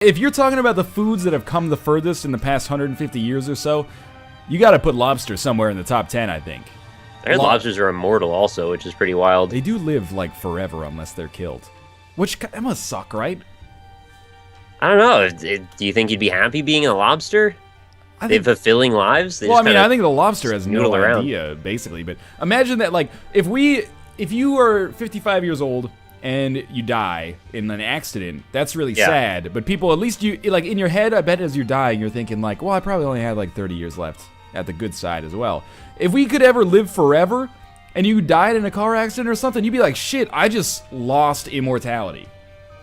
If you're talking about the foods that have come the furthest in the past 150 years or so, you gotta put lobster somewhere in the top 10, I think. I heard lobsters are immortal also, which is pretty wild. They do live, like, forever unless they're killed. Which, that must suck, right? I don't know. Do you think you'd be happy being a lobster? They have fulfilling lives? Well, I mean, I think the lobster has no idea, basically. But imagine that, like, if you are 55 years old and you die in an accident, that's really sad. But people, at least you, like, in your head, I bet as you're dying, you're thinking, like, well, I probably only had, like, 30 years left at the good side as well. If we could ever live forever and you died in a car accident or something, you'd be like, shit, I just lost immortality.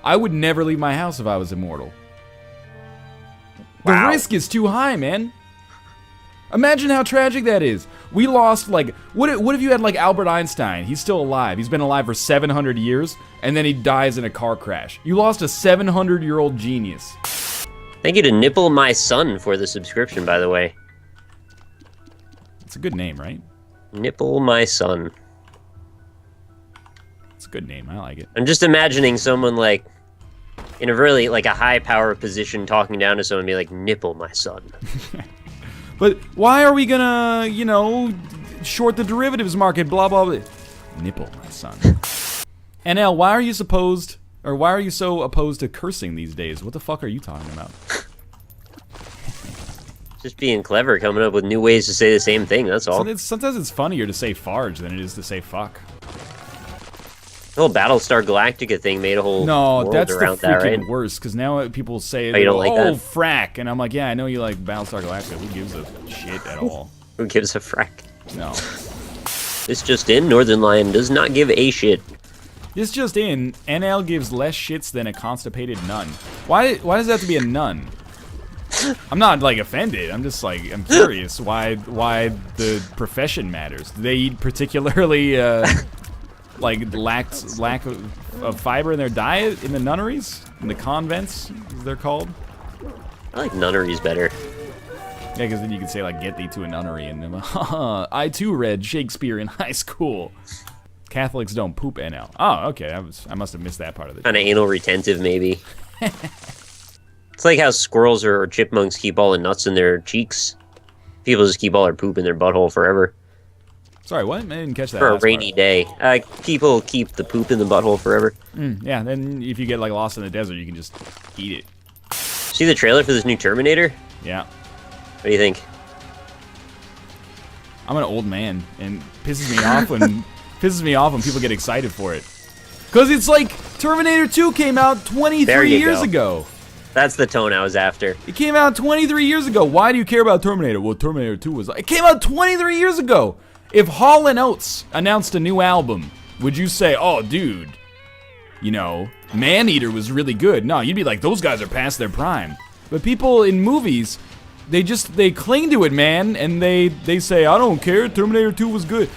I would never leave my house if I was immortal. The risk is too high, man. Imagine how tragic that is. We lost, like, what if you had, like, Albert Einstein? He's still alive. He's been alive for 700 years, and then he dies in a car crash. You lost a 700-year-old genius. Thank you to Nipple My Son for the subscription, by the way. It's a good name, right? Nipple My Son. It's a good name. I like it. I'm just imagining someone, like, in a really, like, a high power position talking down to someone and be like, Nipple My Son. But why are we gonna, you know, short the derivatives market, blah, blah, blah. Nipple, my son. NL, why are you so opposed to cursing these days? What the fuck are you talking about? Just being clever, coming up with new ways to say the same thing, that's all. Sometimes it's funnier to say farge than it is to say fuck. The whole Battlestar Galactica thing made a whole world that's around the that, freaking right? worst, because now people say, you don't like that? frack, and I'm like, yeah, I know you like Battlestar Galactica, who gives a shit at all? Who gives a frack? No. This just in, Northernlion does not give a shit. This just in, NL gives less shits than a constipated nun. Why does it have to be a nun? I'm not, like, offended, I'm just, like, I'm curious why the profession matters. Do they eat particularly, like, lack of fiber in their diet in the nunneries? In the convents, as they're called? I like nunneries better. Yeah, because then you can say, like, get thee to a nunnery, and then, I too read Shakespeare in high school. Catholics don't poop NL. Oh, okay, I must have missed that part of it. Kind of anal retentive, maybe. It's like how squirrels or chipmunks keep all the nuts in their cheeks. People just keep all their poop in their butthole forever. Sorry, what? I didn't catch that. For a rainy day. People keep the poop in the butthole forever. Yeah, then if you get, like, lost in the desert, you can just eat it. See the trailer for this new Terminator? Yeah. What do you think? I'm an old man, and pisses me off when people get excited for it. Because it's like Terminator 2 came out 23 years ago. That's the tone I was after. It came out 23 years ago. Why do you care about Terminator? Well, Terminator 2 was... It came out 23 years ago. If Hall & Oates announced a new album, would you say, oh, dude, you know, Maneater was really good? No, you'd be like, those guys are past their prime. But people in movies, they cling to it, man, and they say, I don't care, Terminator 2 was good.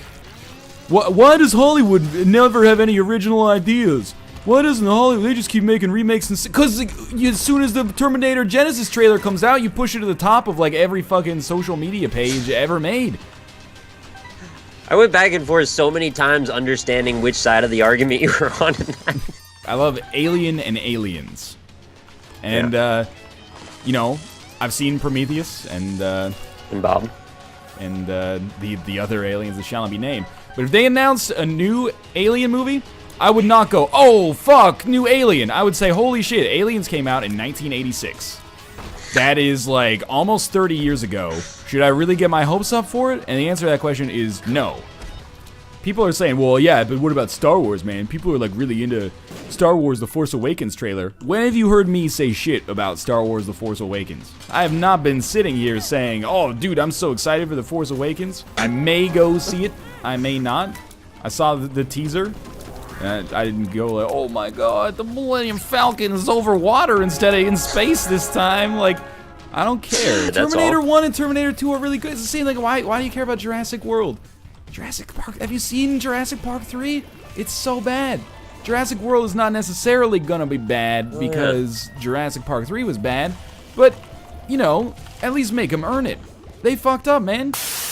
Why does Hollywood never have any original ideas? Why doesn't Hollywood, they just keep making remakes and... Because as soon as the Terminator Genesis trailer comes out, you push it to the top of, like, every fucking social media page ever made. I went back and forth so many times understanding which side of the argument you were on in that. I love Alien and Aliens. And, you know, I've seen Prometheus and Bob. And the other aliens that shall not be named. But if they announced a new Alien movie, I would not go, oh, fuck, new Alien. I would say, holy shit, Aliens came out in 1986. That is, like, almost 30 years ago. Should I really get my hopes up for it? And the answer to that question is no. People are saying, well, yeah, but what about Star Wars, man? People are, like, really into Star Wars The Force Awakens trailer. When have you heard me say shit about Star Wars The Force Awakens? I have not been sitting here saying, oh, dude, I'm so excited for The Force Awakens. I may go see it. I may not. I saw the teaser. I didn't go like, oh my god, the Millennium Falcon is over water instead of in space this time. Like, I don't care. Terminator 1 and Terminator 2 are really good. It's the same, like, why do you care about Jurassic World? Jurassic Park, have you seen Jurassic Park 3? It's so bad. Jurassic World is not necessarily gonna be bad because Jurassic Park 3 was bad, but, you know, at least make them earn it. They fucked up, man.